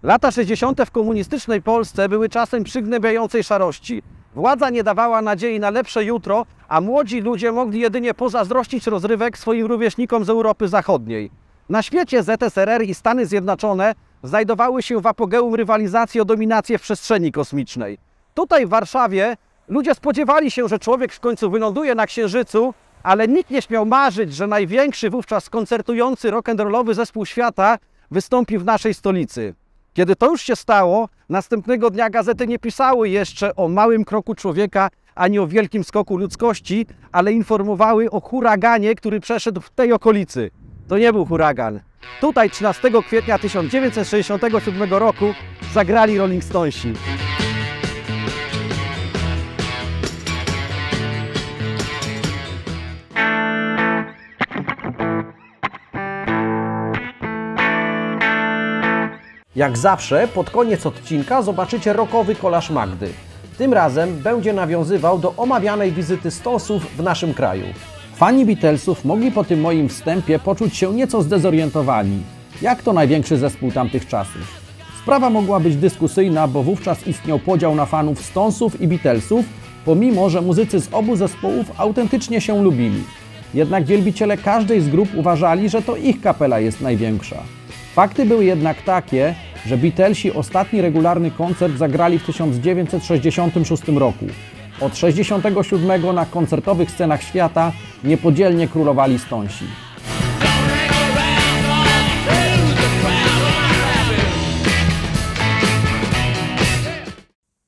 Lata 60. w komunistycznej Polsce były czasem przygnębiającej szarości. Władza nie dawała nadziei na lepsze jutro, a młodzi ludzie mogli jedynie pozazdrościć rozrywek swoim rówieśnikom z Europy Zachodniej. Na świecie ZSRR i Stany Zjednoczone znajdowały się w apogeum rywalizacji o dominację w przestrzeni kosmicznej. Tutaj w Warszawie ludzie spodziewali się, że człowiek w końcu wyląduje na Księżycu, ale nikt nie śmiał marzyć, że największy wówczas koncertujący rock'n'rollowy zespół świata wystąpi w naszej stolicy. Kiedy to już się stało, następnego dnia gazety nie pisały jeszcze o małym kroku człowieka ani o wielkim skoku ludzkości, ale informowały o huraganie, który przeszedł w tej okolicy. To nie był huragan. Tutaj 13 kwietnia 1967 roku zagrali Rolling Stonesi. Jak zawsze, pod koniec odcinka zobaczycie rockowy kolaż Magdy. Tym razem będzie nawiązywał do omawianej wizyty Stonesów w naszym kraju. Fani Beatlesów mogli po tym moim wstępie poczuć się nieco zdezorientowani. Jak to największy zespół tamtych czasów? Sprawa mogła być dyskusyjna, bo wówczas istniał podział na fanów Stonesów i Beatlesów, pomimo że muzycy z obu zespołów autentycznie się lubili. Jednak wielbiciele każdej z grup uważali, że to ich kapela jest największa. Fakty były jednak takie, że Beatlesi ostatni regularny koncert zagrali w 1966 roku. Od 1967 na koncertowych scenach świata niepodzielnie królowali Stonesi.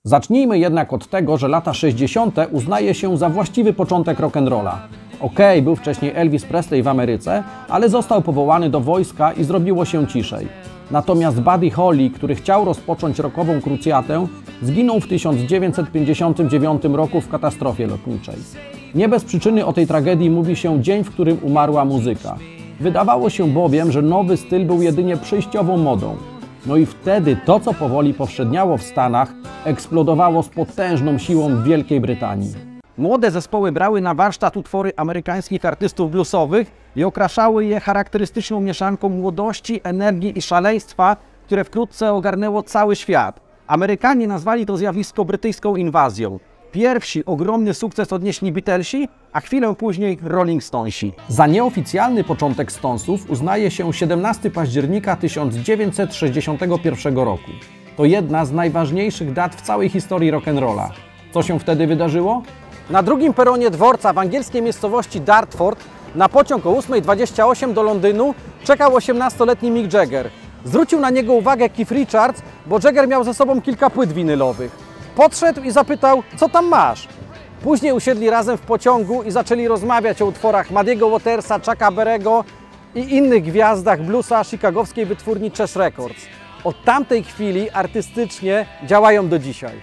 Zacznijmy jednak od tego, że lata 60. uznaje się za właściwy początek rock'n'rolla. Okej, był wcześniej Elvis Presley w Ameryce, ale został powołany do wojska i zrobiło się ciszej. Natomiast Buddy Holly, który chciał rozpocząć rockową krucjatę, zginął w 1959 roku w katastrofie lotniczej. Nie bez przyczyny o tej tragedii mówi się dzień, w którym umarła muzyka. Wydawało się bowiem, że nowy styl był jedynie przejściową modą. No i wtedy to, co powoli powszedniało w Stanach, eksplodowało z potężną siłą w Wielkiej Brytanii. Młode zespoły brały na warsztat utwory amerykańskich artystów bluesowych i okraszały je charakterystyczną mieszanką młodości, energii i szaleństwa, które wkrótce ogarnęło cały świat. Amerykanie nazwali to zjawisko brytyjską inwazją. Pierwsi ogromny sukces odnieśli Beatlesi, a chwilę później Rolling Stonesi. Za nieoficjalny początek Stonesów uznaje się 17 października 1961 roku. To jedna z najważniejszych dat w całej historii rock'n'rolla. Co się wtedy wydarzyło? Na drugim peronie dworca w angielskiej miejscowości Dartford na pociąg o 8:28 do Londynu czekał 18-letni Mick Jagger. Zwrócił na niego uwagę Keith Richards, bo Jagger miał ze sobą kilka płyt winylowych. Podszedł i zapytał, co tam masz? Później usiedli razem w pociągu i zaczęli rozmawiać o utworach Muddy'ego Watersa, Chucka Berry'ego i innych gwiazdach bluesa chicagowskiej wytwórni Chess Records. Od tamtej chwili artystycznie działają do dzisiaj.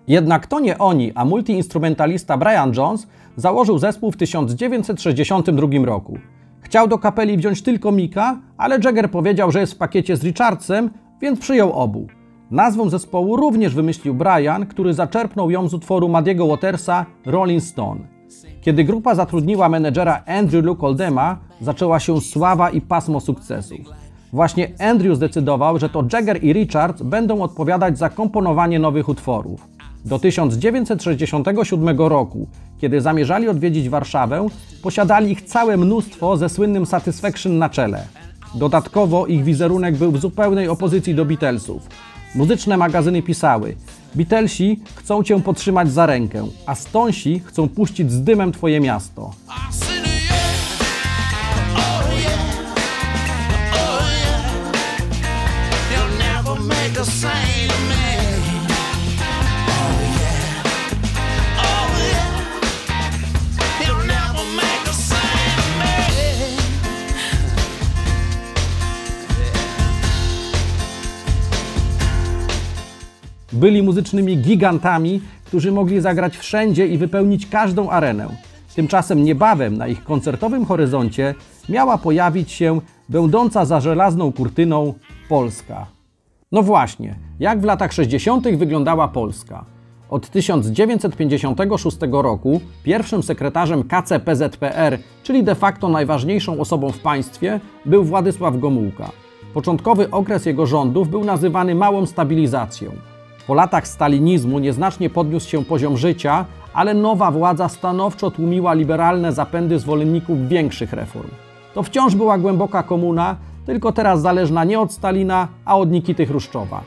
Jednak to nie oni, a multiinstrumentalista Brian Jones założył zespół w 1962 roku. Chciał do kapeli wziąć tylko Micka, ale Jagger powiedział, że jest w pakiecie z Richardsem, więc przyjął obu. Nazwę zespołu również wymyślił Brian, który zaczerpnął ją z utworu Muddy'ego Watersa Rolling Stone. Kiedy grupa zatrudniła menedżera Andrew Luke Oldema, zaczęła się sława i pasmo sukcesów. Właśnie Andrew zdecydował, że to Jagger i Richards będą odpowiadać za komponowanie nowych utworów. Do 1967 roku, kiedy zamierzali odwiedzić Warszawę, posiadali ich całe mnóstwo ze słynnym Satisfaction na czele. Dodatkowo ich wizerunek był w zupełnej opozycji do Beatlesów. Muzyczne magazyny pisały: Beatlesi chcą Cię podtrzymać za rękę, a Stonesi chcą puścić z dymem Twoje miasto. Byli muzycznymi gigantami, którzy mogli zagrać wszędzie i wypełnić każdą arenę. Tymczasem niebawem na ich koncertowym horyzoncie miała pojawić się będąca za żelazną kurtyną Polska. No właśnie, jak w latach 60. wyglądała Polska? Od 1956 roku pierwszym sekretarzem KCPZPR, czyli de facto najważniejszą osobą w państwie, był Władysław Gomułka. Początkowy okres jego rządów był nazywany małą stabilizacją. Po latach stalinizmu nieznacznie podniósł się poziom życia, ale nowa władza stanowczo tłumiła liberalne zapędy zwolenników większych reform. To wciąż była głęboka komuna, tylko teraz zależna nie od Stalina, a od Nikity Chruszczowa.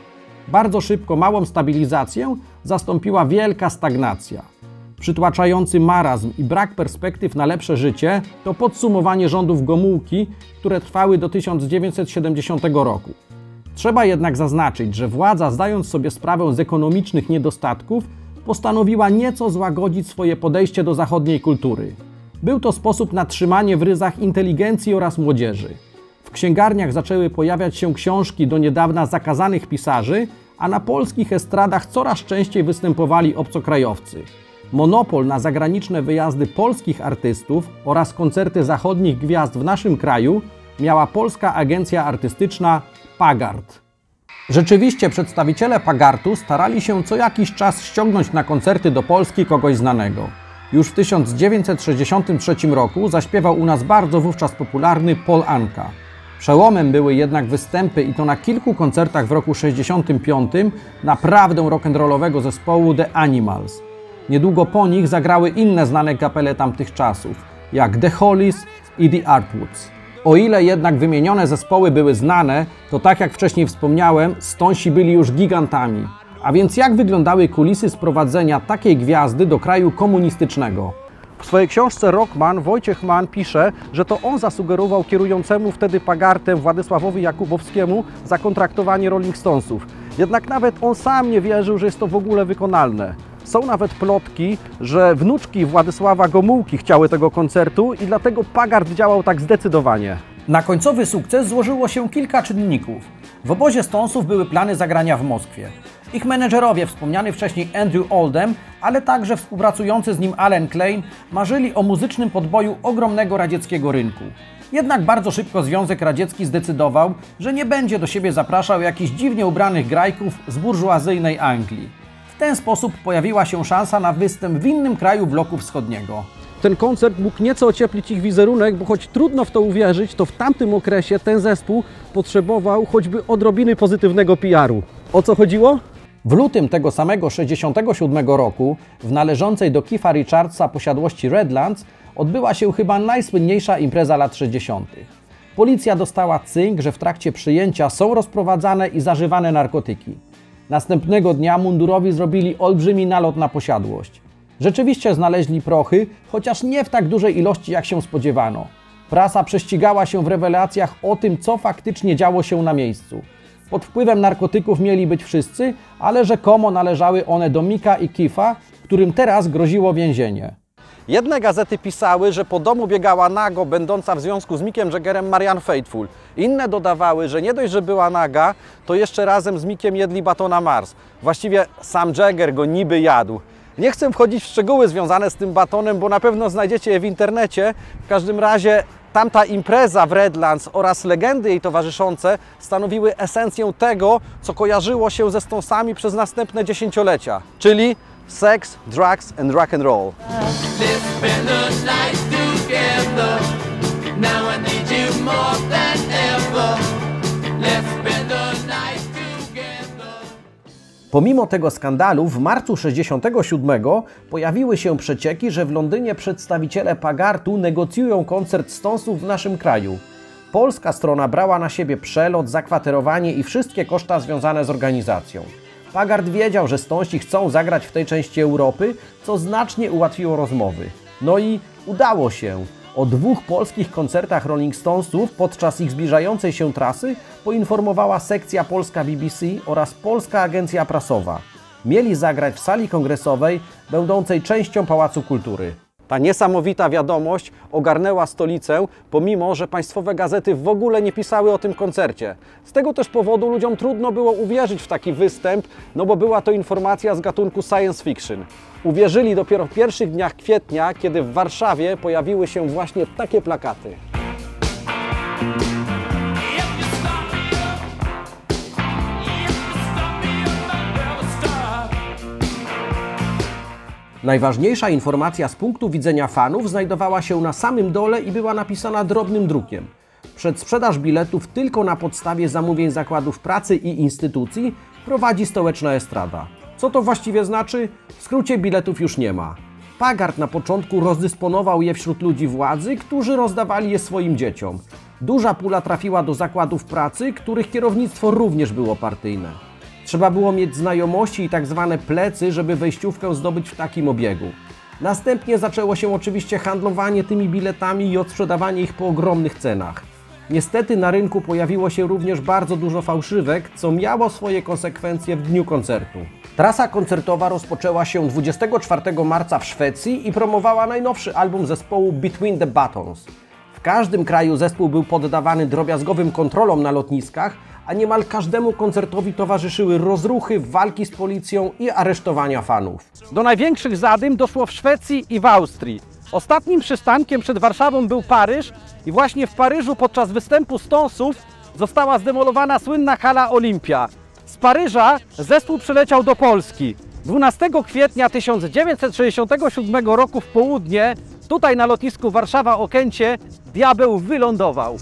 Bardzo szybko małą stabilizację zastąpiła wielka stagnacja. Przytłaczający marazm i brak perspektyw na lepsze życie to podsumowanie rządów Gomułki, które trwały do 1970 roku. Trzeba jednak zaznaczyć, że władza, zdając sobie sprawę z ekonomicznych niedostatków, postanowiła nieco złagodzić swoje podejście do zachodniej kultury. Był to sposób na trzymanie w ryzach inteligencji oraz młodzieży. W księgarniach zaczęły pojawiać się książki do niedawna zakazanych pisarzy, a na polskich estradach coraz częściej występowali obcokrajowcy. Monopol na zagraniczne wyjazdy polskich artystów oraz koncerty zachodnich gwiazd w naszym kraju miała polska agencja artystyczna Pagart. Rzeczywiście przedstawiciele Pagartu starali się co jakiś czas ściągnąć na koncerty do Polski kogoś znanego. Już w 1963 roku zaśpiewał u nas bardzo wówczas popularny Paul Anka. Przełomem były jednak występy i to na kilku koncertach w roku 1965 naprawdę rock'n'rollowego zespołu The Animals. Niedługo po nich zagrały inne znane kapele tamtych czasów, jak The Hollies i The Artwoods. O ile jednak wymienione zespoły były znane, to tak jak wcześniej wspomniałem, Stonesi byli już gigantami. A więc jak wyglądały kulisy sprowadzenia takiej gwiazdy do kraju komunistycznego? W swojej książce Rockman Wojciech Mann pisze, że to on zasugerował kierującemu wtedy Pagartem Władysławowi Jakubowskiemu zakontraktowanie Rolling Stonesów. Jednak nawet on sam nie wierzył, że jest to w ogóle wykonalne. Są nawet plotki, że wnuczki Władysława Gomułki chciały tego koncertu i dlatego Pagart działał tak zdecydowanie. Na końcowy sukces złożyło się kilka czynników. W obozie Stonesów były plany zagrania w Moskwie. Ich menedżerowie, wspomniany wcześniej Andrew Oldham, ale także współpracujący z nim Allen Klein, marzyli o muzycznym podboju ogromnego radzieckiego rynku. Jednak bardzo szybko Związek Radziecki zdecydował, że nie będzie do siebie zapraszał jakichś dziwnie ubranych grajków z burżuazyjnej Anglii. W ten sposób pojawiła się szansa na występ w innym kraju bloku wschodniego. Ten koncert mógł nieco ocieplić ich wizerunek, bo choć trudno w to uwierzyć, to w tamtym okresie ten zespół potrzebował choćby odrobiny pozytywnego PR-u. O co chodziło? W lutym tego samego 1967 roku w należącej do Keitha Richardsa posiadłości Redlands odbyła się chyba najsłynniejsza impreza lat 60. Policja dostała cynk, że w trakcie przyjęcia są rozprowadzane i zażywane narkotyki. Następnego dnia mundurowi zrobili olbrzymi nalot na posiadłość. Rzeczywiście znaleźli prochy, chociaż nie w tak dużej ilości, jak się spodziewano. Prasa prześcigała się w rewelacjach o tym, co faktycznie działo się na miejscu. Pod wpływem narkotyków mieli być wszyscy, ale rzekomo należały one do Micka i Keitha, którym teraz groziło więzienie. Jedne gazety pisały, że po domu biegała nago, będąca w związku z Mickiem Jaggerem Marianne Faithfull. Inne dodawały, że nie dość, że była naga, to jeszcze razem z Mickiem jedli batona Mars. Właściwie sam Jagger go niby jadł. Nie chcę wchodzić w szczegóły związane z tym batonem, bo na pewno znajdziecie je w internecie. W każdym razie tamta impreza w Redlands oraz legendy jej towarzyszące stanowiły esencję tego, co kojarzyło się ze Stonesami przez następne dziesięciolecia, czyli sex, drugs and rock and roll. Pomimo tego skandalu w marcu 1967 pojawiły się przecieki, że w Londynie przedstawiciele Pagartu negocjują koncert Stonesów w naszym kraju. Polska strona brała na siebie przelot, zakwaterowanie i wszystkie koszta związane z organizacją. Pagart wiedział, że Stonesi chcą zagrać w tej części Europy, co znacznie ułatwiło rozmowy. No i udało się. O 2 polskich koncertach Rolling Stonesów podczas ich zbliżającej się trasy poinformowała sekcja polska BBC oraz Polska Agencja Prasowa. Mieli zagrać w sali kongresowej, będącej częścią Pałacu Kultury. Ta niesamowita wiadomość ogarnęła stolicę, pomimo że państwowe gazety w ogóle nie pisały o tym koncercie. Z tego też powodu ludziom trudno było uwierzyć w taki występ, no bo była to informacja z gatunku science fiction. Uwierzyli dopiero w pierwszych dniach kwietnia, kiedy w Warszawie pojawiły się właśnie takie plakaty. Najważniejsza informacja z punktu widzenia fanów znajdowała się na samym dole i była napisana drobnym drukiem. Przedsprzedaż biletów tylko na podstawie zamówień zakładów pracy i instytucji prowadzi stołeczna estrada. Co to właściwie znaczy? W skrócie biletów już nie ma. Pagart na początku rozdysponował je wśród ludzi władzy, którzy rozdawali je swoim dzieciom. Duża pula trafiła do zakładów pracy, których kierownictwo również było partyjne. Trzeba było mieć znajomości i tak zwane plecy, żeby wejściówkę zdobyć w takim obiegu. Następnie zaczęło się oczywiście handlowanie tymi biletami i odsprzedawanie ich po ogromnych cenach. Niestety na rynku pojawiło się również bardzo dużo fałszywek, co miało swoje konsekwencje w dniu koncertu. Trasa koncertowa rozpoczęła się 24 marca w Szwecji i promowała najnowszy album zespołu Between the Buttons. W każdym kraju zespół był poddawany drobiazgowym kontrolom na lotniskach, a niemal każdemu koncertowi towarzyszyły rozruchy, walki z policją i aresztowania fanów. Do największych zadym doszło w Szwecji i w Austrii. Ostatnim przystankiem przed Warszawą był Paryż i właśnie w Paryżu podczas występu Stonesów została zdemolowana słynna hala Olimpia. Z Paryża zespół przyleciał do Polski. 12 kwietnia 1967 roku w południe, tutaj na lotnisku Warszawa-Okęcie, Diabeł wylądował.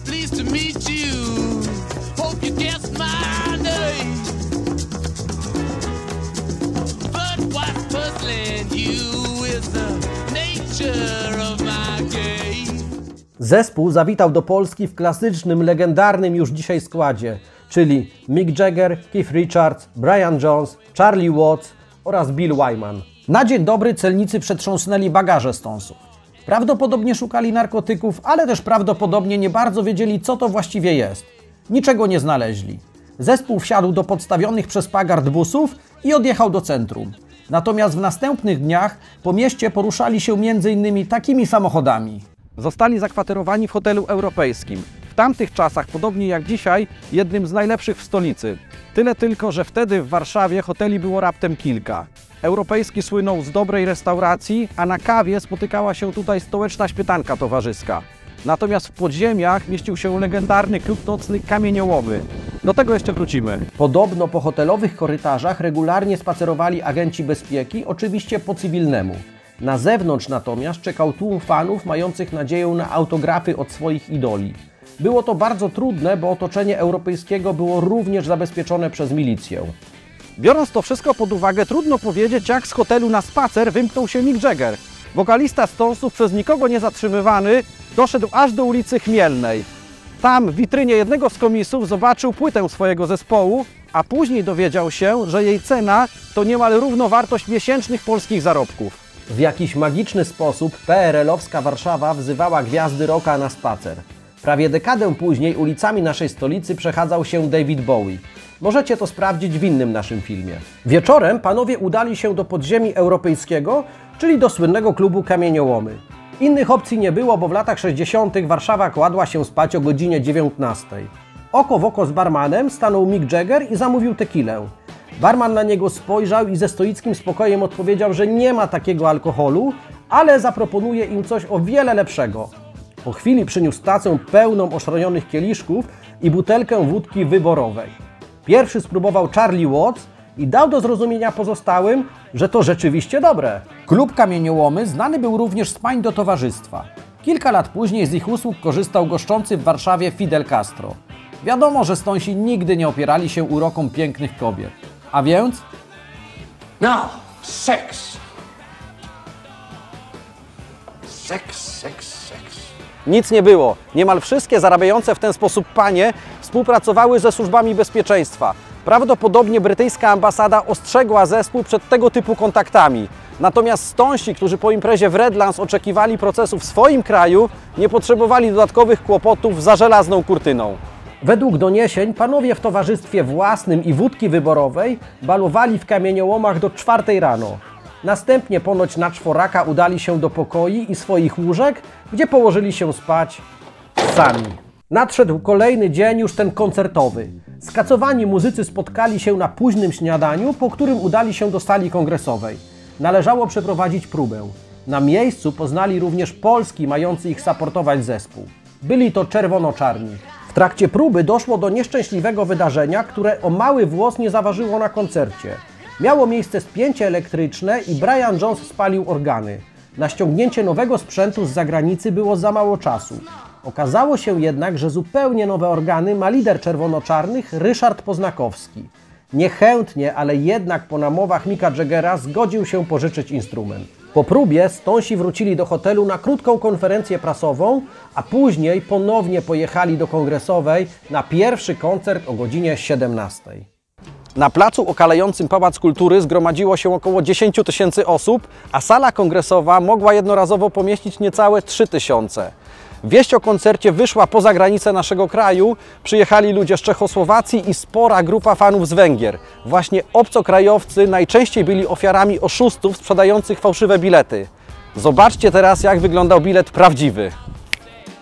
Zespół zawitał do Polski w klasycznym, legendarnym już dzisiaj składzie, czyli Mick Jagger, Keith Richards, Brian Jones, Charlie Watts oraz Bill Wyman. Na dzień dobry celnicy przetrząsnęli bagaże Stonesów. Prawdopodobnie szukali narkotyków, ale też prawdopodobnie nie bardzo wiedzieli, co to właściwie jest. Niczego nie znaleźli. Zespół wsiadł do podstawionych przez Pagart busów i odjechał do centrum. Natomiast w następnych dniach po mieście poruszali się m.in. takimi samochodami. Zostali zakwaterowani w hotelu europejskim. W tamtych czasach, podobnie jak dzisiaj, jednym z najlepszych w stolicy. Tyle tylko, że wtedy w Warszawie hoteli było raptem kilka. Europejski słynął z dobrej restauracji, a na kawie spotykała się tutaj stołeczna śmietanka towarzyska. Natomiast w podziemiach mieścił się legendarny klub nocny Kamieniołomy. Do tego jeszcze wrócimy. Podobno po hotelowych korytarzach regularnie spacerowali agenci bezpieki, oczywiście po cywilnemu. Na zewnątrz natomiast czekał tłum fanów mających nadzieję na autografy od swoich idoli. Było to bardzo trudne, bo otoczenie europejskiego było również zabezpieczone przez milicję. Biorąc to wszystko pod uwagę, trudno powiedzieć, jak z hotelu na spacer wymknął się Mick Jagger. Wokalista Stonesów, przez nikogo nie zatrzymywany, doszedł aż do ulicy Chmielnej. Tam w witrynie jednego z komisów zobaczył płytę swojego zespołu, a później dowiedział się, że jej cena to niemal równowartość miesięcznych polskich zarobków. W jakiś magiczny sposób PRL-owska Warszawa wzywała gwiazdy rocka na spacer. Prawie dekadę później ulicami naszej stolicy przechadzał się David Bowie. Możecie to sprawdzić w innym naszym filmie. Wieczorem panowie udali się do podziemi europejskiego, czyli do słynnego klubu Kamieniołomy. Innych opcji nie było, bo w latach 60. Warszawa kładła się spać o godzinie 19. Oko w oko z barmanem stanął Mick Jagger i zamówił tequilę. Barman na niego spojrzał i ze stoickim spokojem odpowiedział, że nie ma takiego alkoholu, ale zaproponuje im coś o wiele lepszego. Po chwili przyniósł tacę pełną oszronionych kieliszków i butelkę wódki wyborowej. Pierwszy spróbował Charlie Watts i dał do zrozumienia pozostałym, że to rzeczywiście dobre. Klub Kamieniołomy znany był również z pań do towarzystwa. Kilka lat później z ich usług korzystał goszczący w Warszawie Fidel Castro. Wiadomo, że Stonesi nigdy nie opierali się urokom pięknych kobiet. A więc? Now, sex. Sex. Nic nie było. Niemal wszystkie zarabiające w ten sposób panie współpracowały ze służbami bezpieczeństwa. Prawdopodobnie brytyjska ambasada ostrzegła zespół przed tego typu kontaktami. Natomiast Stonesi, którzy po imprezie w Redlands oczekiwali procesu w swoim kraju, nie potrzebowali dodatkowych kłopotów za żelazną kurtyną. Według doniesień panowie w towarzystwie własnym i wódki wyborowej balowali w Kamieniołomach do 4 rano. Następnie ponoć na czworaka udali się do pokoi i swoich łóżek, gdzie położyli się spać sami. Nadszedł kolejny dzień, już ten koncertowy. Skacowani muzycy spotkali się na późnym śniadaniu, po którym udali się do sali kongresowej. Należało przeprowadzić próbę. Na miejscu poznali również polski mający ich supportować zespół. Byli to Czerwono-Czarni. W trakcie próby doszło do nieszczęśliwego wydarzenia, które o mały włos nie zaważyło na koncercie. Miało miejsce spięcie elektryczne i Brian Jones spalił organy. Na ściągnięcie nowego sprzętu z zagranicy było za mało czasu. Okazało się jednak, że zupełnie nowe organy ma lider czerwono-czarnych Ryszard Poznakowski. Niechętnie, ale jednak po namowach Micka Jaggera zgodził się pożyczyć instrument. Po próbie Stonesi wrócili do hotelu na krótką konferencję prasową, a później ponownie pojechali do Kongresowej na pierwszy koncert o godzinie 17. Na placu okalającym Pałac Kultury zgromadziło się około 10 000 osób, a sala kongresowa mogła jednorazowo pomieścić niecałe 3 000. Wieść o koncercie wyszła poza granice naszego kraju, przyjechali ludzie z Czechosłowacji i spora grupa fanów z Węgier. Właśnie obcokrajowcy najczęściej byli ofiarami oszustów sprzedających fałszywe bilety. Zobaczcie teraz, jak wyglądał bilet prawdziwy.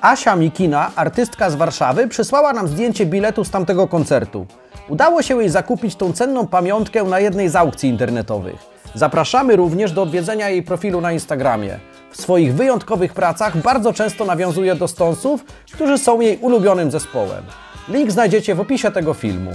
Asia Mikina, artystka z Warszawy, przysłała nam zdjęcie biletu z tamtego koncertu. Udało się jej zakupić tą cenną pamiątkę na jednej z aukcji internetowych. Zapraszamy również do odwiedzenia jej profilu na Instagramie. W swoich wyjątkowych pracach bardzo często nawiązuje do Stonesów, którzy są jej ulubionym zespołem. Link znajdziecie w opisie tego filmu.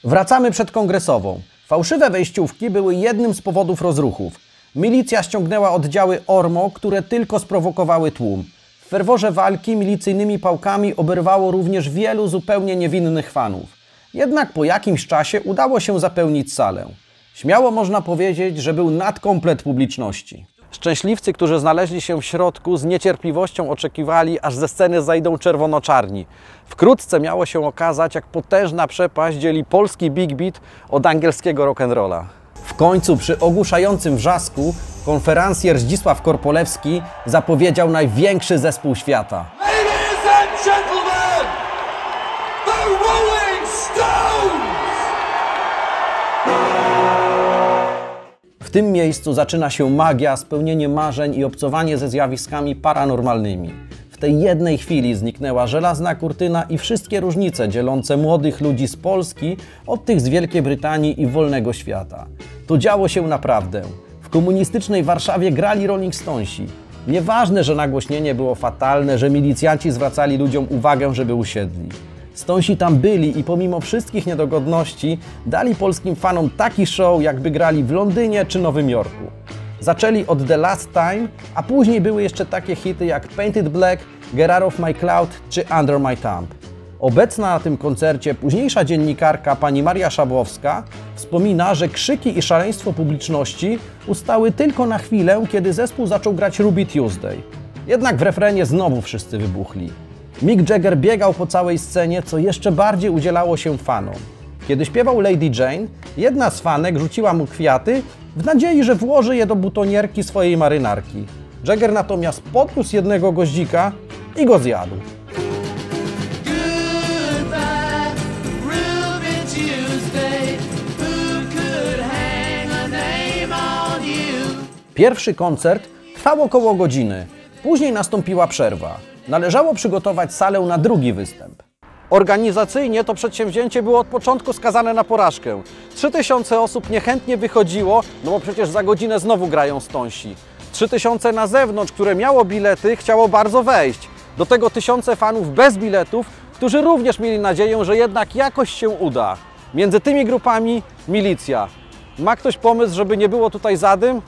Wracamy przed Kongresową. Fałszywe wejściówki były jednym z powodów rozruchów. Milicja ściągnęła oddziały ORMO, które tylko sprowokowały tłum. W ferworze walki milicyjnymi pałkami oberwało również wielu zupełnie niewinnych fanów. Jednak po jakimś czasie udało się zapełnić salę. Śmiało można powiedzieć, że był nadkomplet publiczności. Szczęśliwcy, którzy znaleźli się w środku, z niecierpliwością oczekiwali, aż ze sceny zejdą czerwono-czarni. Wkrótce miało się okazać, jak potężna przepaść dzieli polski big beat od angielskiego rock'n'rolla. W końcu przy ogłuszającym wrzasku konferencjer Zdzisław Korpolewski zapowiedział największy zespół świata. Ladies and gentlemen, the Rolling Stones! W tym miejscu zaczyna się magia, spełnienie marzeń i obcowanie ze zjawiskami paranormalnymi. W tej jednej chwili zniknęła żelazna kurtyna i wszystkie różnice dzielące młodych ludzi z Polski od tych z Wielkiej Brytanii i wolnego świata. To działo się naprawdę. W komunistycznej Warszawie grali Rolling Stonesi. Nieważne, że nagłośnienie było fatalne, że milicjanci zwracali ludziom uwagę, żeby usiedli. Stonesi tam byli i pomimo wszystkich niedogodności dali polskim fanom taki show, jakby grali w Londynie czy Nowym Jorku. Zaczęli od The Last Time, a później były jeszcze takie hity jak Painted Black, Get Out of My Cloud czy Under My Thumb. Obecna na tym koncercie późniejsza dziennikarka pani Maria Szabłowska wspomina, że krzyki i szaleństwo publiczności ustały tylko na chwilę, kiedy zespół zaczął grać Ruby Tuesday. Jednak w refrenie znowu wszyscy wybuchli. Mick Jagger biegał po całej scenie, co jeszcze bardziej udzielało się fanom. Kiedy śpiewał Lady Jane, jedna z fanek rzuciła mu kwiaty w nadziei, że włoży je do butonierki swojej marynarki. Jagger natomiast podniósł jednego goździka i go zjadł. Pierwszy koncert trwał około godziny, później nastąpiła przerwa. Należało przygotować salę na drugi występ. Organizacyjnie to przedsięwzięcie było od początku skazane na porażkę. 3000 osób niechętnie wychodziło, no bo przecież za godzinę znowu grają Stonesi. 3000 na zewnątrz, które miało bilety, chciało bardzo wejść. Do tego tysiące fanów bez biletów, którzy również mieli nadzieję, że jednak jakoś się uda. Między tymi grupami milicja. Ma ktoś pomysł, żeby nie było tutaj zadym?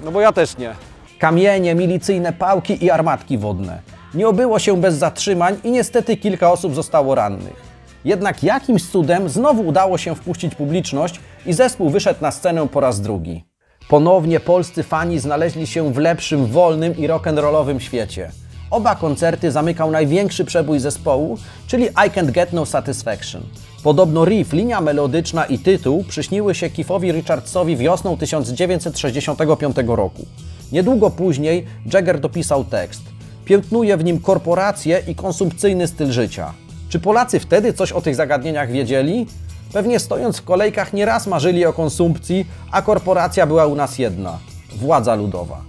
No bo ja też nie. Kamienie, milicyjne pałki i armatki wodne. Nie obyło się bez zatrzymań i niestety kilka osób zostało rannych. Jednak jakimś cudem znowu udało się wpuścić publiczność i zespół wyszedł na scenę po raz drugi. Ponownie polscy fani znaleźli się w lepszym, wolnym i rock'n'rollowym świecie. Oba koncerty zamykał największy przebój zespołu, czyli I Can't Get No Satisfaction. Podobno riff, linia melodyczna i tytuł przyśniły się Keithowi Richardsowi wiosną 1965 roku. Niedługo później Jagger dopisał tekst. Piętnuje w nim korporacje i konsumpcyjny styl życia. Czy Polacy wtedy coś o tych zagadnieniach wiedzieli? Pewnie stojąc w kolejkach nieraz marzyli o konsumpcji, a korporacja była u nas jedna – władza ludowa.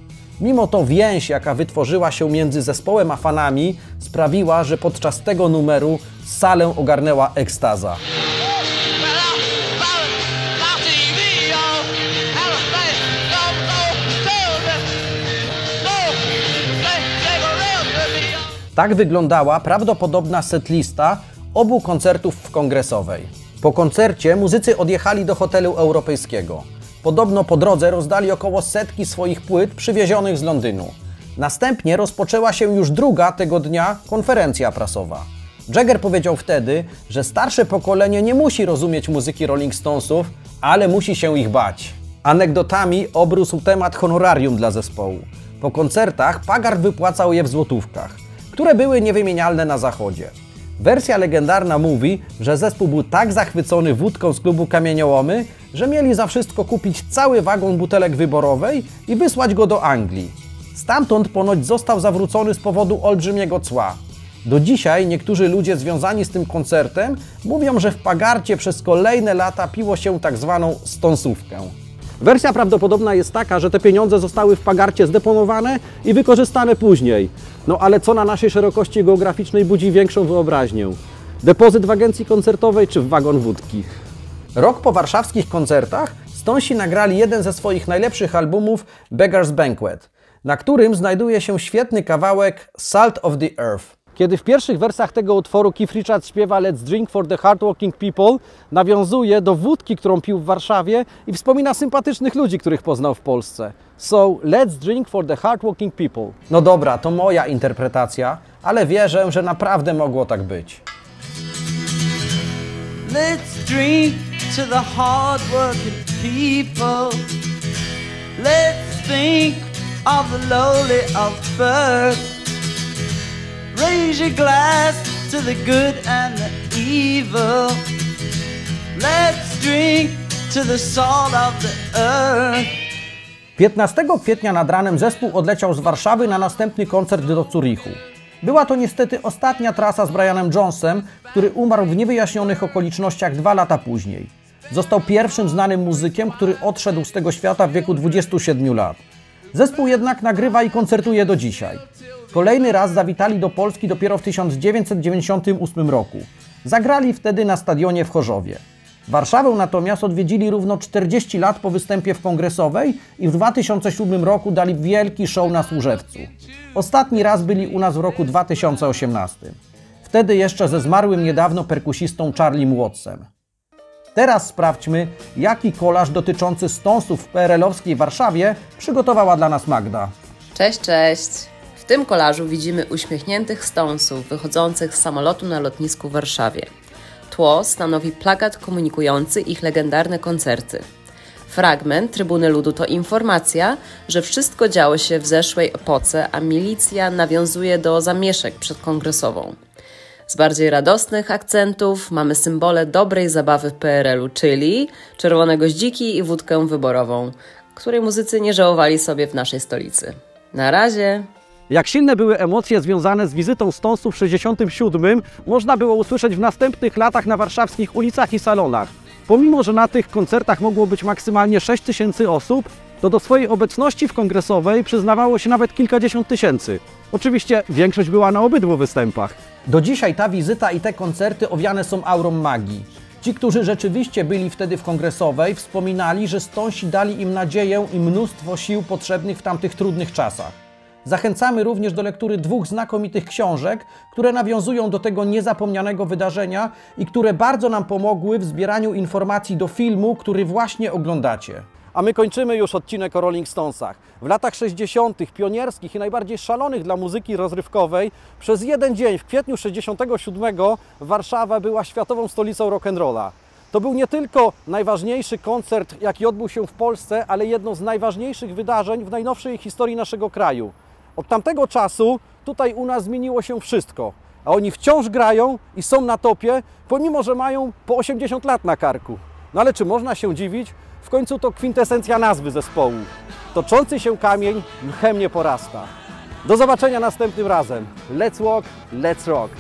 Mimo to więź, jaka wytworzyła się między zespołem a fanami, sprawiła, że podczas tego numeru salę ogarnęła ekstaza. Tak wyglądała prawdopodobna setlista obu koncertów w Kongresowej. Po koncercie muzycy odjechali do hotelu europejskiego. Podobno po drodze rozdali około 100 swoich płyt przywiezionych z Londynu. Następnie rozpoczęła się już druga tego dnia konferencja prasowa. Jagger powiedział wtedy, że starsze pokolenie nie musi rozumieć muzyki Rolling Stonesów, ale musi się ich bać. Anegdotami obrósł temat honorarium dla zespołu. Po koncertach Pagard wypłacał je w złotówkach, które były niewymienialne na zachodzie. Wersja legendarna mówi, że zespół był tak zachwycony wódką z klubu Kamieniołomy, że mieli za wszystko kupić cały wagon butelek wyborowej i wysłać go do Anglii. Stamtąd ponoć został zawrócony z powodu olbrzymiego cła. Do dzisiaj niektórzy ludzie związani z tym koncertem mówią, że w Pagarcie przez kolejne lata piło się tak zwaną stonsówkę. Wersja prawdopodobna jest taka, że te pieniądze zostały w Pagarcie zdeponowane i wykorzystane później. No ale co na naszej szerokości geograficznej budzi większą wyobraźnię? Depozyt w agencji koncertowej czy w wagon wódki? Rok po warszawskich koncertach Stonesi nagrali jeden ze swoich najlepszych albumów Beggar's Banquet, na którym znajduje się świetny kawałek Salt of the Earth. Kiedy w pierwszych wersach tego utworu Keith Richards śpiewa Let's drink for the hardworking people, nawiązuje do wódki, którą pił w Warszawie i wspomina sympatycznych ludzi, których poznał w Polsce. So, let's drink for the hardworking people. No dobra, to moja interpretacja, ale wierzę, że naprawdę mogło tak być. Let's drink to the hardworking people. Let's think of the lowly of birth. Raise your glass to the good and the evil. Let's drink to the salt of the earth. 15 kwietnia nad ranem zespół odleciał z Warszawy na następny koncert do Zurichu. Była to niestety ostatnia trasa z Brianem Jonesem, który umarł w niewyjaśnionych okolicznościach 2 lata później. Został pierwszym znanym muzykiem, który odszedł z tego świata w wieku 27 lat. Zespół jednak nagrywa i koncertuje do dzisiaj. Kolejny raz zawitali do Polski dopiero w 1998 roku. Zagrali wtedy na stadionie w Chorzowie. Warszawę natomiast odwiedzili równo 40 lat po występie w Kongresowej i w 2007 roku dali wielki show na Służewcu. Ostatni raz byli u nas w roku 2018. Wtedy jeszcze ze zmarłym niedawno perkusistą Charliem Wattsem. Teraz sprawdźmy, jaki kolaż dotyczący Stonesów w PRL-owskiej Warszawie przygotowała dla nas Magda. Cześć, cześć! W tym kolażu widzimy uśmiechniętych Stonesów wychodzących z samolotu na lotnisku w Warszawie. Tło stanowi plakat komunikujący ich legendarne koncerty. Fragment Trybuny Ludu to informacja, że wszystko działo się w zeszłej epoce, a milicja nawiązuje do zamieszek przedkongresową. Z bardziej radosnych akcentów mamy symbole dobrej zabawy w PRL-u, czyli czerwone goździki i wódkę wyborową, której muzycy nie żałowali sobie w naszej stolicy. Na razie! Jak silne były emocje związane z wizytą Stonesów w 1967, można było usłyszeć w następnych latach na warszawskich ulicach i salonach. Pomimo, że na tych koncertach mogło być maksymalnie 6 000 osób, to do swojej obecności w Kongresowej przyznawało się nawet kilkadziesiąt tysięcy. Oczywiście większość była na obydwu występach. Do dzisiaj ta wizyta i te koncerty owiane są aurą magii. Ci, którzy rzeczywiście byli wtedy w Kongresowej, wspominali, że Stonesi dali im nadzieję i mnóstwo sił potrzebnych w tamtych trudnych czasach. Zachęcamy również do lektury 2 znakomitych książek, które nawiązują do tego niezapomnianego wydarzenia i które bardzo nam pomogły w zbieraniu informacji do filmu, który właśnie oglądacie. A my kończymy już odcinek o Rolling Stonesach. W latach 60. pionierskich i najbardziej szalonych dla muzyki rozrywkowej przez jeden dzień w kwietniu 67 Warszawa była światową stolicą rock'n'rolla. To był nie tylko najważniejszy koncert, jaki odbył się w Polsce, ale jedno z najważniejszych wydarzeń w najnowszej historii naszego kraju. Od tamtego czasu tutaj u nas zmieniło się wszystko, a oni wciąż grają i są na topie, pomimo że mają po 80 lat na karku. No ale czy można się dziwić? W końcu to kwintesencja nazwy zespołu. Toczący się kamień mchem nie porasta. Do zobaczenia następnym razem. Let's walk, let's rock.